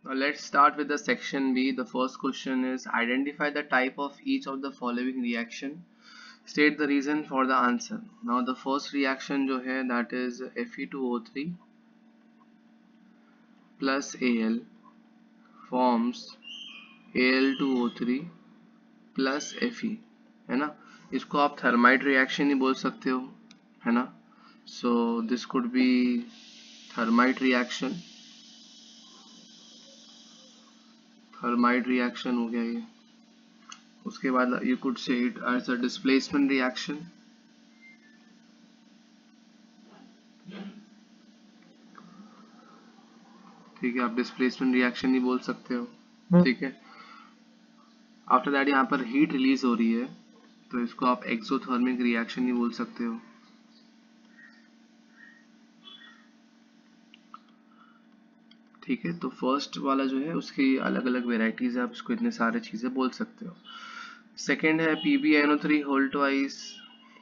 Now let's start with the section B. The first question is identify the type of each of the following reaction. State the reason for the answer. Now the first reaction जो है that is Fe2O3 plus Al forms Al2O3 plus Fe, है ना. इसको आप thermite reaction ही बोल सकते हो, है ना. So this could be thermite reaction. Thermite reaction हो गया ये. उसके बाद you could say it as a displacement reaction. ठीक है, आप डिस्प्लेसमेंट रिएक्शन ही बोल सकते हो. ठीक है. आफ्टर दैट यहाँ पर हीट रिलीज हो रही है तो इसको आप एक्सोथर्मिक रिएक्शन ही बोल सकते हो. ठीक है, तो फर्स्ट वाला जो है उसकी अलग अलग वेराइटीज है, आप इसको इतने सारे चीजें बोल सकते हो. सेकेंड है PbNO3 whole twice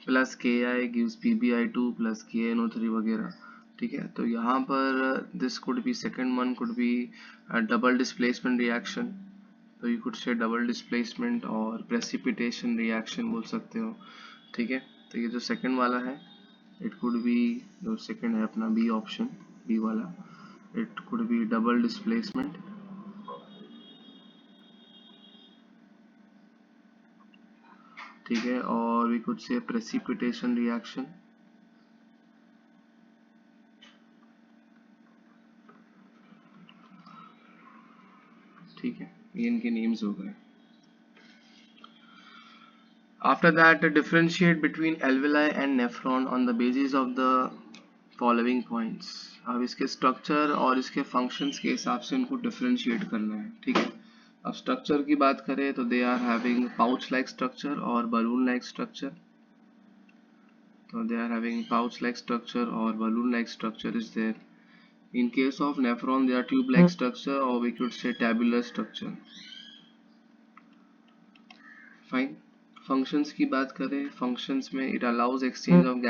plus KI gives PbI2 plus KNO3 वगैरह. ठीक है, तो यहाँ पर this could be second one could be double displacement reaction. तो you could say double displacement और प्रेसिपिटेशन रिएक्शन बोल सकते हो. ठीक है, तो ये जो सेकंड वाला है इट कुड बी, जो सेकंड है अपना बी ऑप्शन, बी वाला, it could be double displacement. ठीक है, और we could say precipitation reaction. ठीक है, ये इनके नेम्स हो गए. After that, differentiate between alveoli and nephron on the basis of the following points. अब इसके स्ट्रक्चर और इसके फंक्शंस के हिसाब से इनको डिफरेंशिएट करना है. ठीक है, अब स्ट्रक्चर की बात करें तो they are having pouch like structure और बलून लाइक स्ट्रक्चर. तो they are having pouch like structure और balloon like structure is there. In case of nephron, they are tube-like structure, or we could say tabular structure. Fine. Functions की बात करें, functions में it allows exchange of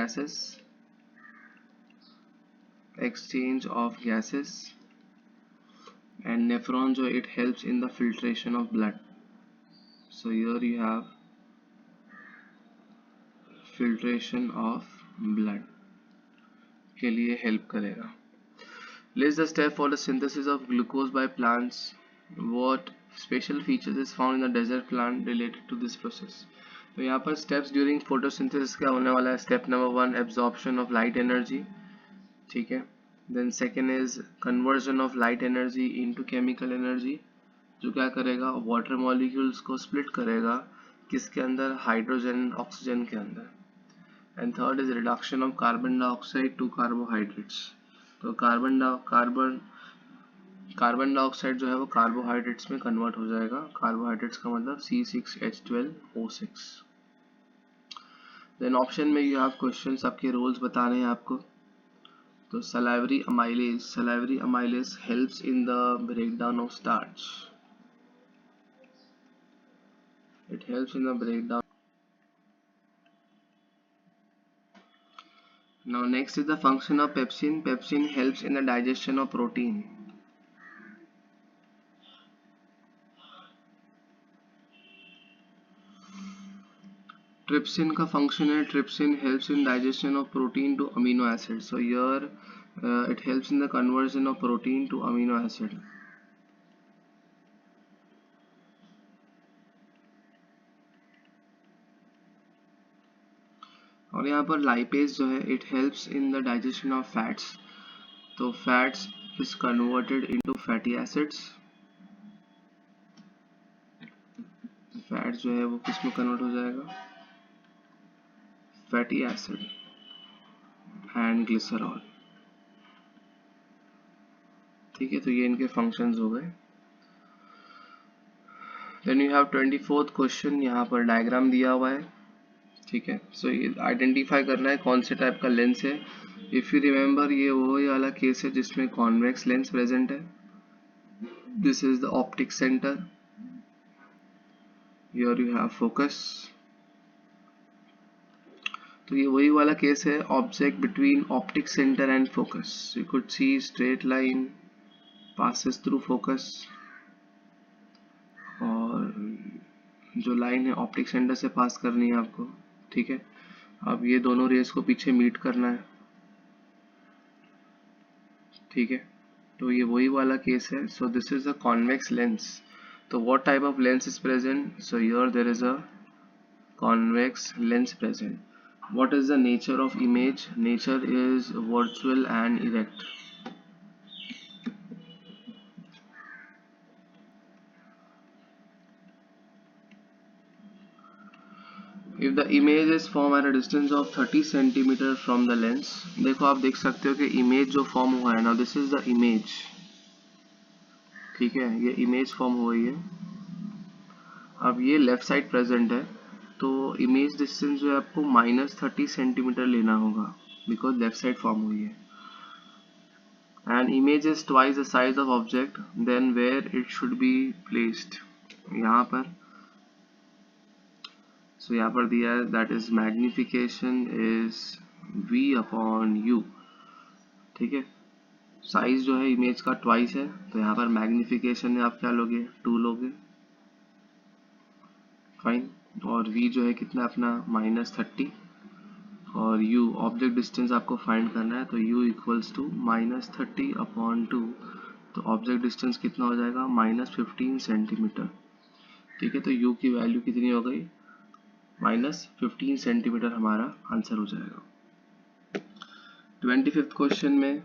gases, and nephron जो it helps in the filtration of blood. So here you have filtration of blood के लिए help करेगा. List the step for the synthesis of glucose by plants. What special features is found in the desert plant related to this process? तो यहाँ पर steps during photosynthesis क्या होने वाला है. Step number 1 absorption of light energy. ठीक है, then second is conversion of light energy into chemical energy, जो क्या करेगा, water molecules को split करेगा किसके अंदर, हाइड्रोजन ऑक्सीजन के अंदर. and third is reduction of carbon dioxide to carbohydrates. तो कार्बन डाइऑक्साइड जो है वो कार्बोहाइड्रेट्स में कन्वर्ट हो जाएगा. कार्बोहाइड्रेट्स का मतलब C6H12O6. देन ऑप्शन में यू हैव क्वेश्चंस, आपके रोल्स बता रहे हैं आपको. तो salivary amylase helps in the breakdown of starch. It helps in the breakdown. Now next is the function of pepsin. Pepsin helps in the digestion of protein. Trypsin का function है, trypsin helps in digestion of protein to amino acid. So here it helps in the conversion of protein to amino acid. और यहाँ पर lipase जो है it helps in the digestion of fats. तो fats is converted into fatty acids. fats जो है वो किस में कन्वर्ट हो जाएगा, fatty acid and glycerol. ठीक है, तो ये इनके फंक्शंस हो गए. Then you have 24th question. यहाँ पर डायग्राम दिया हुआ है. ठीक है, सो ये आइडेंटिफाई करना है कौन से टाइप का लेंस है. इफ यू रिमेंबर ये वही वाला केस है जिसमें कॉन्वेक्स लेंस प्रेजेंट है. This is the optic centre. Here you have focus. तो ये वही वाला केस है, object between optic centre and focus. You could see straight line, passes through focus, और जो लाइन है ऑप्टिक सेंटर से पास करनी है आपको, ठीक है। अब ये दोनों रेस को पीछे मीट करना है, ठीक है। तो ये वही वाला केस है। So this is a convex lens. तो what type of lens is present? So here there is a convex lens present. What is the nature of image? Nature is virtual and erect. If the image is formed at a distance of 30 centimeter from the lens, देखो आप देख सकते हो कि image जो form हुआ है ना, this is the image, ठीक है। ये image form हुई है। अब ये left side present है, तो image distance जो है आपको -30 सेंटीमीटर लेना होगा, because left side form हुई है। An image is twice the size of object, then where it should be placed? यहाँ पर, so यहाँ पर दिया है that is magnification is v upon u, ठीक है। साइज जो है इमेज का ट्वाइस है, तो यहाँ पर मैग्निफिकेशन में आप क्या लोगे? 2 लोगे, फाइन। और v जो है कितना अपना -30, और u ऑब्जेक्ट डिस्टेंस आपको फाइंड करना है, तो u इक्वल्स टू -30 अपॉन 2, तो ऑब्जेक्ट डिस्टेंस कितना हो जाएगा? -15 सेंटीमीटर, ठीक है। तो u की वैल्यू कितनी हो गई? -15 सेंटीमीटर हमारा आंसर हो जाएगा। 25th क्वेश्चन में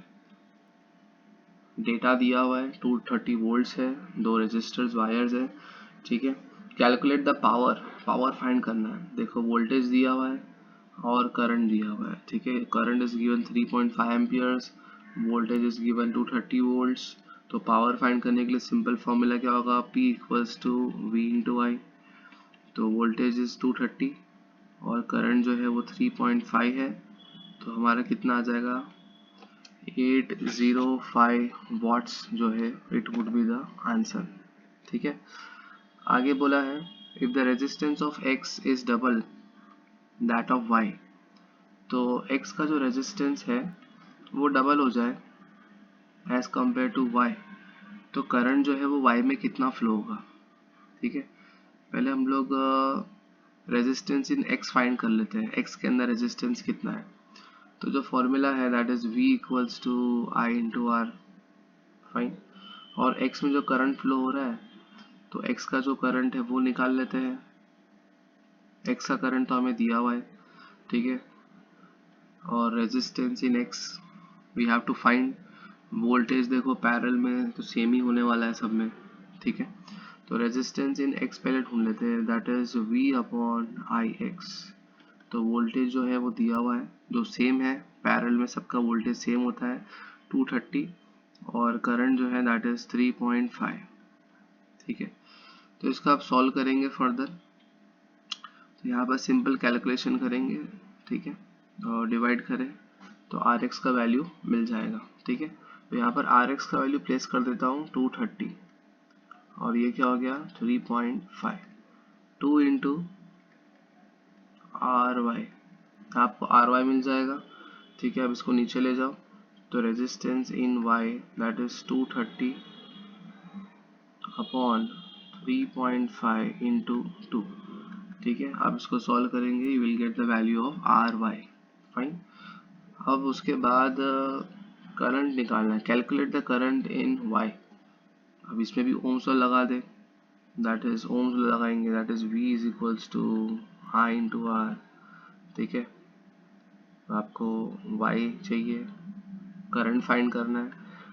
डेटा दिया हुआ है, 230 वोल्ट्स है, 2 रेजिस्टर्स वायर्स है, ठीक है। Calculate the power, power find करना है। देखो वोल्टेज दिया हुआ है और करंट दिया हुआ है, ठीक है। Current is given 3.5 amperes, voltage is given 230 volts. तो पावर फाइंड करने के लिए सिंपल फॉर्मूला क्या होगा? P equals to V into I. तो वोल्टेज इज 230 और करंट जो है वो 3.5 है, तो हमारा कितना आ जाएगा? 805 वॉट्स जो है, it would be the answer, ठीक है। आगे बोला है if the resistance of x is double that of y, तो x का जो रेजिस्टेंस है वो डबल हो जाए एज कंपेयर टू y, तो करंट जो है वो y में कितना फ्लो होगा, ठीक है। पहले हम लोग रेजिस्टेंस इन x फाइंड कर लेते हैं, x के अंदर रेजिस्टेंस कितना है। तो जो फॉर्मूला है that is v equals to I into R, fine. और x में जो करंट फ्लो हो रहा है, तो x का जो करंट है वो निकाल लेते हैं। x का करंट तो हमें दिया हुआ है, ठीक है। और resistance in x we have to find. Voltage देखो पैरेलल में तो सेम ही होने वाला है सब में, ठीक है। तो रेजिस्टेंस इन x पहले ढूंढ लेते हैं, that is v upon I x. तो वोल्टेज जो है वो दिया हुआ है, जो सेम है, पैरेलल में सबका वोल्टेज सेम होता है 230, और करंट जो है दैट इज 3.5, ठीक है। तो इसका आप सॉल्व करेंगे फर्दर, तो यहाँ पर सिंपल कैलकुलेशन करेंगे, ठीक है, और डिवाइड करें तो आर एक्स का वैल्यू मिल जाएगा, ठीक है। तो यहाँ पर आर एक्स का वैल्यू प्लेस कर देता हूँ 230, और ये क्या हो गया? 3.5, 2 इंटू आर वाई, आपको आर वाई मिल जाएगा, ठीक है। अब इसको नीचे ले जाओ, तो resistance in Y that is 230 upon 3.5 into 2, ठीक है। अब इसको सॉल्व करेंगे, you will get the value of R Y, fine. अब उसके बाद करंट निकालना है, calculate the current in Y. अब इसमें भी ओम्स लॉ लगा दे, दैट इज ओम्स लॉ लगाएंगे, that is v is equals to I into R, ठीक है। आपको y चाहिए, करंट फाइंड करना है,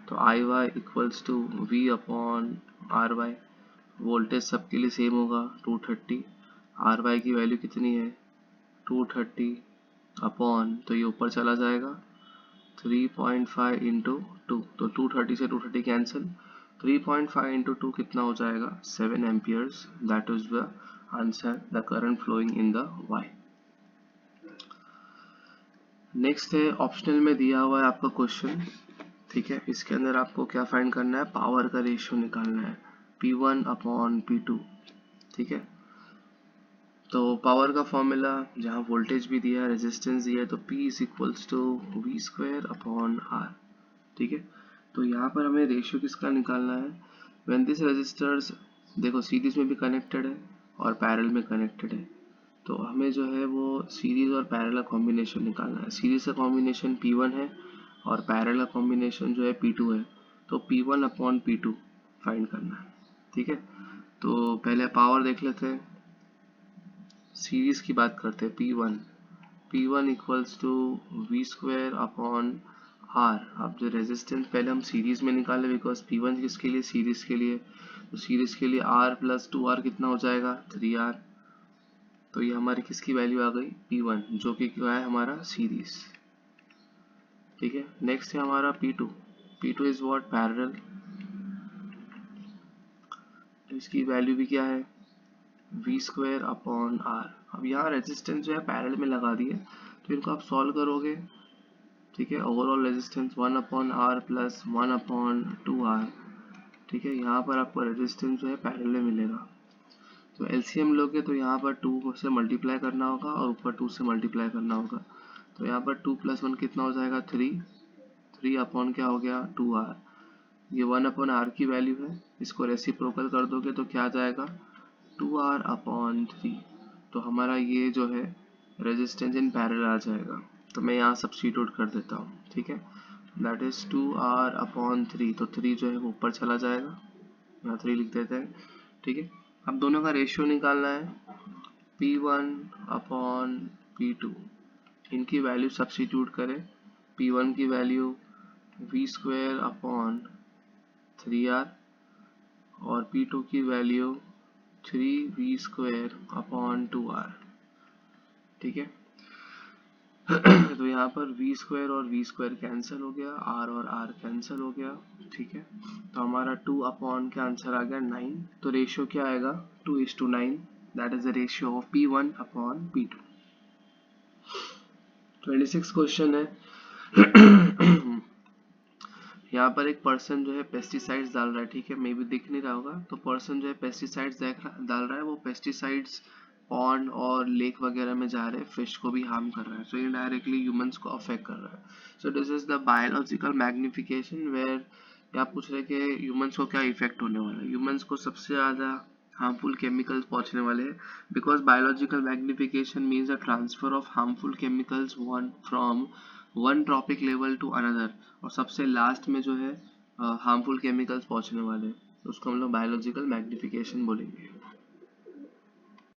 तो I y equals to v upon R y. Voltage सबके लिए सेम होगा 230, आर वाई की वैल्यू कितनी है? 230 अपॉन, तो ये ऊपर चला जाएगा 3.5 इंटू 2, तो 230 से 230 कैंसिल, 3.5 इंटू 2 कितना हो जाएगा? 7 amperes, that is the answer, the current flowing in the Y. Next है ऑप्शनल में दिया हुआ है आपका क्वेश्चन, ठीक है। इसके अंदर आपको क्या फाइंड करना है? पावर का रेशियो निकालना है, P1 अपॉन P2, ठीक है। तो पावर का फॉर्मूला, जहाँ वोल्टेज भी दिया है, रेजिस्टेंस दिया है, तो P is equals to V square upon R, ठीक है। तो यहाँ पर हमें रेशियो किसका निकालना है, व्हेन दिस रेजिस्टर्स देखो सीरीज में भी कनेक्टेड है और पैरेलल में कनेक्टेड है, तो हमें जो है वो सीरीज और पैरेलल कॉम्बिनेशन निकालना है। सीरीज का कॉम्बिनेशन P1 है और पैरेलल कॉम्बिनेशन जो है P2 है, तो P1 अपॉन P2 फाइंड करना है। ठीक है, तो पहले पावर देख लेते हैं, सीरीज की बात करते हैं। P1 equals to V square upon R. अब जो रेजिस्टेंस पहले हम सीरीज में निकाले, बिकॉज P1 किसके लिए, सीरीज के लिए, तो सीरीज के लिए R प्लस 2R कितना हो जाएगा, 3R। तो ये हमारी किसकी वैल्यू आ गई, P1, जो कि क्या है हमारा सीरीज। ठीक है, नेक्स्ट है हमारा P2 इज व्हाट, पैरेलल। इसकी वैल्यू भी क्या है, वी स्क्वायर अपॉन आर। अब यहाँ रेजिस्टेंस जो है पैरेलल में लगा दिए, तो इनको आप सॉल्व करोगे। ठीक है, overall resistance 1 upon R plus 1 upon 2R। ठीक है, यहाँ पर आपको रेजिस्टेंस जो है पैरेलल में मिलेगा, तो एलसीएम लोगे तो यहाँ पर 2 से मल्टीप्लाई करना होगा और ऊपर 2 से मल्टीप्लाई करना होगा। तो यहाँ पर 2 + 1 कितना हो जाएगा, 3 अपॉन क्या हो गया, 2R। ये 1 अपॉन आर की वैल्यू है, इसको रेसिप्रोकल कर दोगे तो क्या आ जाएगा, 2R अपॉन 3। तो हमारा ये जो है रेजिस्टेंस इन पैरेलल आ जाएगा, तो मैं यहाँ सब्स्टिट्यूट कर देता हूँ। ठीक है, दैट इज 2R अपॉन 3, तो 3 जो है वो ऊपर चला जाएगा, यहाँ 3 लिख देते हैं। ठीक है, अब दोनों का रेशियो निकालना है, P1 अपॉन P2, इनकी वैल्यू सब्स्टिट्यूट करें। P1 की value we square upon 3R और P2 की value 3V square upon 2R। ठीक है, तो यहाँ पर V स्क्वायर और V स्क्वायर कैंसिल हो गया, R और R कैंसिल हो गया। ठीक है, तो हमारा 2 अपॉन का आंसर आ गया 9। तो रेशियो क्या आएगा, 2:9, that is the ratio of P1 upon P2। 26 question है। यहाँ पर एक पर्सन जो है पेस्टिसाइड्स डाल रहा है। ठीक है, मे भी दिख नहीं रहा होगा, तो पर्सन जो है पेस्टिसाइड्स डाल रहा है, वो पेस्टिसाइड्स पॉन्ड और लेक वगैरह में जा रहे हैं, फिश को भी हार्म कर रहा है, सो इनडायरेक्टली ह्यूमंस को अफेक्ट कर रहा है। So this is the biological magnification, where यहाँ पूछ रहे कि ह्यूमंस को क्या इफेक्ट होने वाला है। ह्यूमंस को सबसे ज़्यादा हार्मफुल केमिकल्स पहुंचने वाले हैं, because biological magnification means the transfer of harmful chemicals from one trophic level to another, और सबसे लास्ट में जो है हार्मफुल केमिकल्स पहुंचने वाले हैं, उसको हम लोग बायोलॉजिकल मैग्निफिकेशन बोलेंगे।